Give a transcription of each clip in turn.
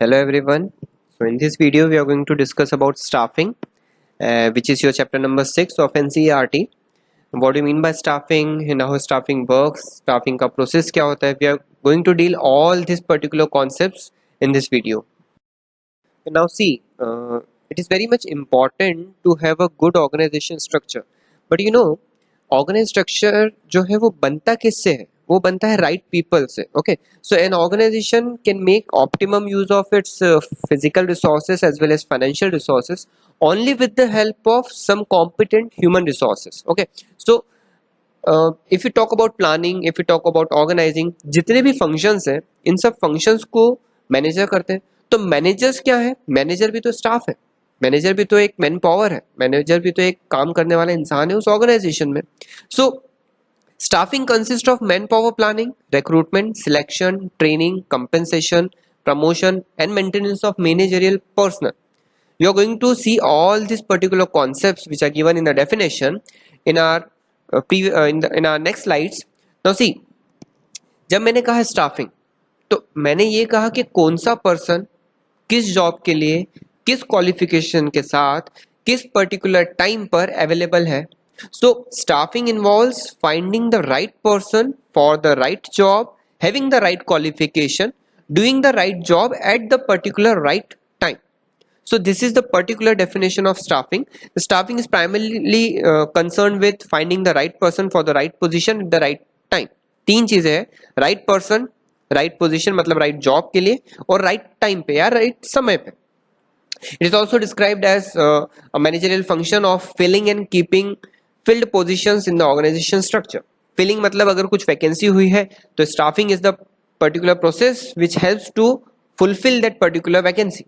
Hello everyone. So in this video we are going to discuss about staffing, which is your chapter number 6 of NCERT. What do you mean by staffing and how staffing works? Staffing का process क्या होता है? We are going to deal all these particular concepts in this video. Now see, it is very much important to have a good organization structure. But organization structure जो है वो बनता किससे है? वो बनता है right people से. Okay, so an organization can make optimum use of its physical resources as well as financial resources only with the help of some competent human resources. Okay, so if you talk about planning, if you talk about organizing, जितने भी functions हैं, इन सब functions को manager करते हैं. तो managers क्या है? मैनेजर भी तो स्टाफ है, मैनेजर भी तो एक मैन पावर है, मैनेजर भी तो एक काम करने वाला इंसान है उस ऑर्गेनाइजेशन में. So staffing consist of man power planning, recruitment, selection, training, compensation, promotion and maintenance of managerial personnel. You are going to see all these particular concepts which are given in the definition in our next slides. Now see, जब मैंने कहा staffing तो मैंने ये कहा कि कौन सा पर्सन किस जॉब के लिए किस क्वालिफिकेशन के साथ किस पर्टिकुलर टाइम पर अवेलेबल है. So staffing involves finding the right person for the right job, having the right qualification, doing the right job at the particular right time. So this is the particular definition of staffing. The staffing is primarily concerned with finding the right person for the right position at the right time. तीन चीजें हैं, right person, right position मतलब right job के लिए, और right time पे या right समय पे. It is also described as a managerial function of filling and keeping filled positions in the organization structure. Filling मतलब अगर कुछ vacancy हुई है तो staffing is the particular process which helps to fulfill that particular vacancy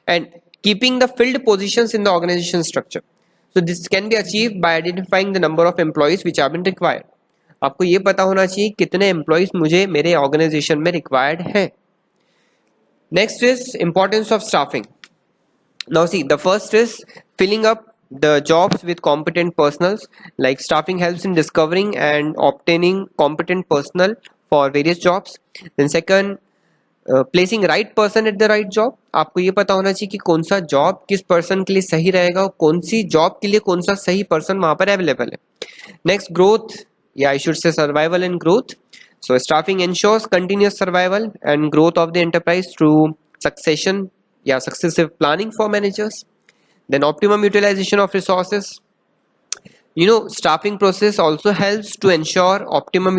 and keeping the filled positions in the organization structure. So this can be achieved by identifying the number of employees which have been required. आपको ये पता होना चाहिए कितने employees मुझे मेरे organisation में required है. Next is importance of staffing. Now see, the first is filling up the jobs with competent personals. Like staffing helps in discovering and obtaining competent personnel for various jobs. Then second, placing right person at the right job. आपको ये पता होना चाहिए कि कौन सा job किस person के लिए सही रहेगा और कौन सी जॉब के लिए कौन सा सही पर्सन वहां पर अवेलेबल है. नेक्स्ट, ग्रोथ, या I should say survival and growth. So staffing ensures continuous survival and growth of the enterprise through succession या successive planning for managers. Then optimum utilization of resources. Staffing process also helps to ensure optimum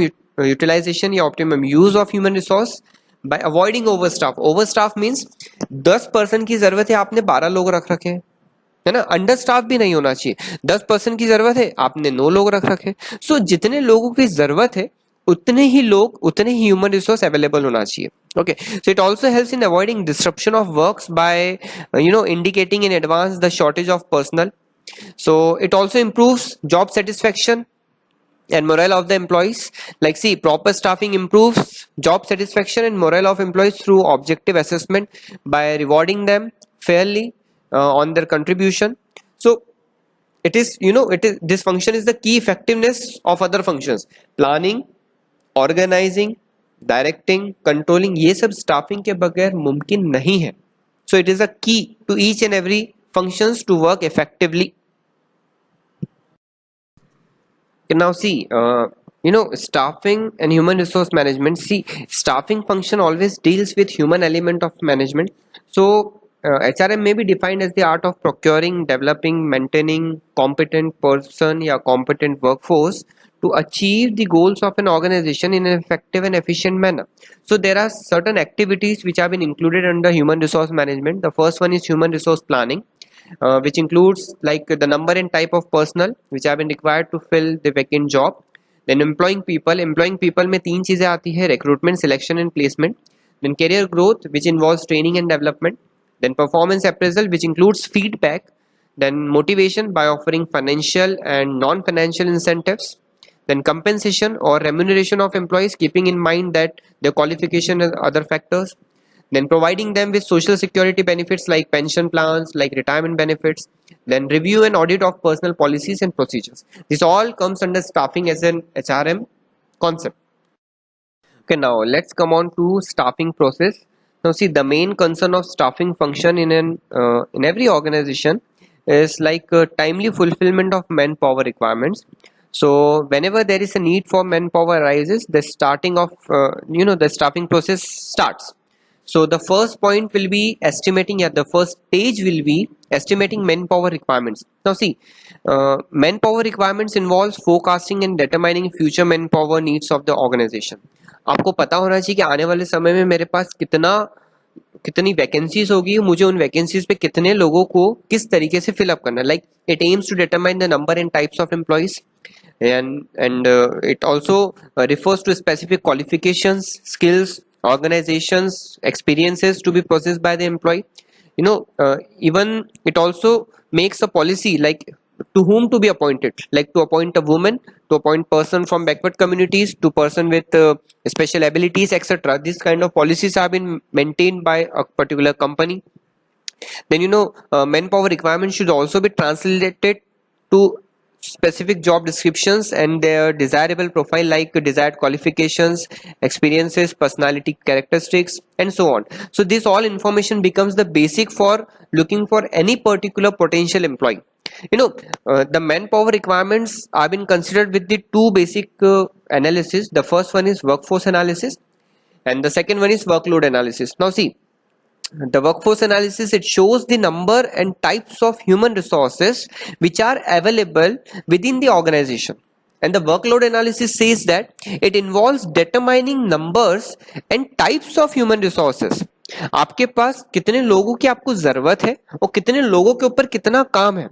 utilization या optimum use of human resource by avoiding overstaff. Overstaff means 10 person की जरूरत है, आपने 12 लोग रख रखे हैं, है ना. अंडर स्टाफ भी नहीं होना चाहिए. 10 पर्सन की जरूरत है, आपने 9 लोग रख रखे. सो जितने लोगों की जरूरत है उतने ही लोग, उतने ही ह्यूमन रिसोर्स अवेलेबल होना चाहिए. Okay, so it also helps in avoiding disruption of works by indicating in advance the shortage of personnel. So it also improves job satisfaction and morale of the employees. Like see, proper staffing improves job satisfaction and morale of employees through objective assessment by rewarding them fairly on their contribution. So it is, this function is the key effectiveness of other functions. Planning, organizing, directing, controlling, ये सब staffing के बगैर मुमकिन नहीं है. So it is a key to each and every functions to work effectively. Now see, staffing and human resource management. See, staffing function always deals with human element of management. So HRM may be defined as the art of procuring, developing, maintaining competent person या competent workforce to achieve the goals of an organization in an effective and efficient manner. So there are certain activities which have been included under human resource management. The first one is human resource planning, which includes like the number and type of personnel which have been required to fill the vacant job. Then employing people में तीन चीजें आती है, recruitment, selection and placement. Then career growth, which involves training and development. Then performance appraisal, which includes feedback. Then motivation by offering financial and non-financial incentives. Then compensation or remuneration of employees, keeping in mind that their qualification and other factors. Then providing them with social security benefits like pension plans, like retirement benefits. Then review and audit of personal policies and procedures. This all comes under staffing as an HRM concept. Okay, now let's come on to staffing process. Now see, the main concern of staffing function in every organization is like timely fulfillment of manpower requirements. So whenever there is a need for manpower arises, the starting of the staffing process starts. So the first point will be estimating, at the first stage will be estimating manpower requirements. Now see, manpower requirements involves forecasting and determining future manpower needs of the organization. आपको पता होना चाहिए कि आने वाले समय में मेरे पास कितनी वैकेंसीज होगी, मुझे उन वैकेंसीज पे कितने लोगों को किस तरीके से फिलअप करना है. Like it aims to determine the number and types of employees, and it also refers to specific qualifications, skills, organizations, experiences to be possessed by the employee. Even it also makes a policy like to whom to be appointed, like to appoint a woman, to appoint person from backward communities, to person with special abilities, etc. These kind of policies have been maintained by a particular company. Then manpower requirements should also be translated to specific job descriptions and their desirable profile, like desired qualifications, experiences, personality characteristics, and so on. So this all information becomes the basic for looking for any particular potential employee. The manpower requirements have been considered with the two basic analysis. The first one is workforce analysis and the second one is workload analysis. Now see, the workforce analysis, it shows the number and types of human resources which are available within the organization, and the workload analysis says that it involves determining numbers and types of human resources. आपके पास कितने लोगों की आपको जरूरत है और कितने लोगों के ऊपर कितना काम है,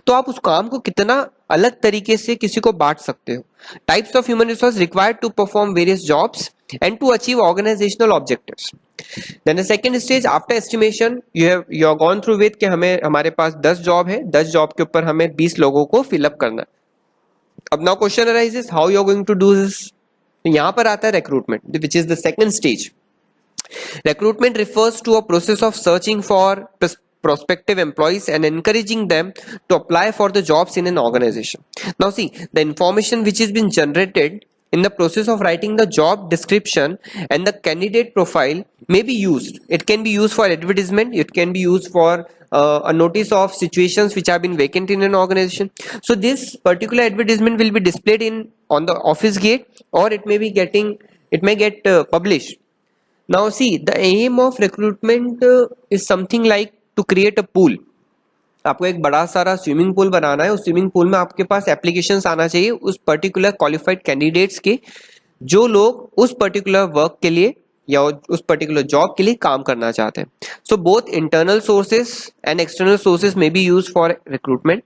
तो आप उस काम को कितना अलग तरीके से किसी को बांट सकते हो. Types of human resource required to perform various jobs and to achieve organizational objectives. Then the second stage after estimation, you are gone through with कि हमारे पास 10 जॉब है, 10 जॉब के ऊपर हमें 20 लोगों को फिलअप करना है. अब now question arises, how you are going to do this? यहाँ पर आता है recruitment, which is the second stage. Recruitment refers to a process of searching for prospective employees and encouraging them to apply for the jobs in an organization. Now see, the information which has been generated in the process of writing the job description and the candidate profile may be used. It can be used for advertisement, it can be used for a notice of situations which have been vacant in an organization. So this particular advertisement will be displayed on the office gate, or it may get published. Now see, the aim of recruitment is something like to create a pool. आपको एक बड़ा सारा swimming pool बनाना है. उस swimming pool में आपके पास applications आना चाहिए उस पर्टिकुलर क्वालिफाइड कैंडिडेट्स के, जो लोग उस पर्टिकुलर वर्क के लिए या उस पर्टिकुलर जॉब के लिए काम करना चाहते हैं. So both internal sources and external sources may be used for recruitment.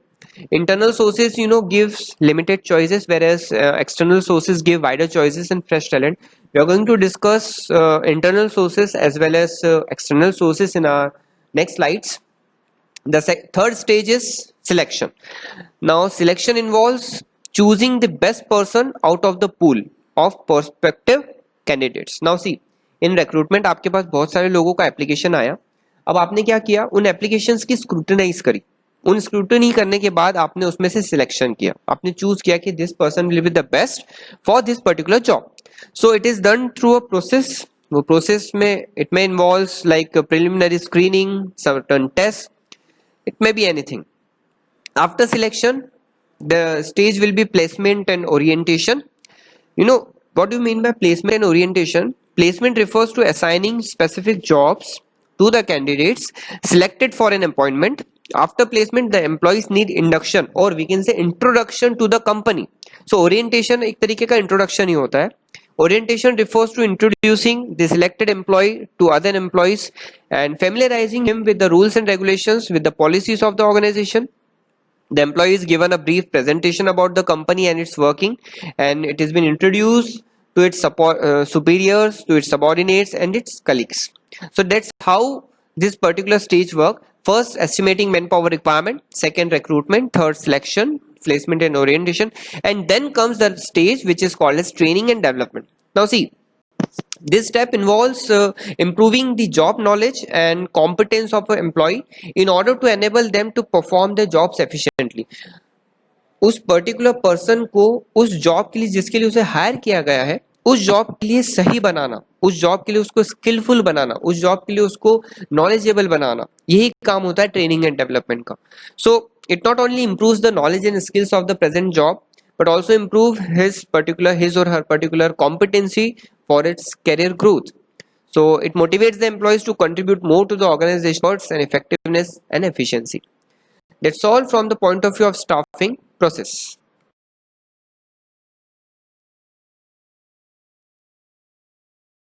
Internal sources gives limited choices, whereas external sources give wider choices and fresh talent. We are going to discuss internal sources as well as external sources in our next slides. The third stage is selection. Now selection involves choosing the best person out of the pool of prospective candidates. Now see, in recruitment आपके पास बहुत सारे लोगों का application आया. अब आपने क्या किया, उन एप्लीकेशंस की स्क्रूटनाइज करी. उन स्क्रूटनी करने के बाद आपने उसमें से सिलेक्शन किया, आपने चूज किया कि this person will be the best for this particular job. So it is done through a process. वो प्रोसेस में it may involves like preliminary screening, certain test, it may be anything. After selection, the stage will be placement and orientation. What do you mean by placement and orientation? Placement refers to assigning specific jobs to the candidates selected for an appointment. After placement, the employees need induction, or we can say introduction to the company. So orientation एक तरीके का introduction ही होता है. Orientation refers to introducing the selected employee to other employees and familiarizing him with the rules and regulations, with the policies of the organization. The employee is given a brief presentation about the company and its working, and it has been introduced to its superiors, to its subordinates and its colleagues. So that's how this particular stage works. First, estimating manpower requirement. Second, recruitment. Third, selection, placement and orientation, and then comes the stage which is called as training and development. Now see, this step involves improving the job knowledge and competence of an employee in order to enable them to perform their jobs efficiently. उस particular person को उस job के लिए जिसके लिए उसे higher किया गया है उस जॉब के लिए सही बनाना, उस जॉब के लिए उसको स्किलफुल बनाना, उस जॉब के लिए उसको नॉलेजेबल बनाना, यही काम होता है ट्रेनिंग एंड डेवलपमेंट का. So it not only improves the knowledge and skills of the present job but also improve his or her particular competency for its career growth. So it motivates the employees to contribute more to the organization efforts and effectiveness and efficiency. That's all from the point of view of staffing process.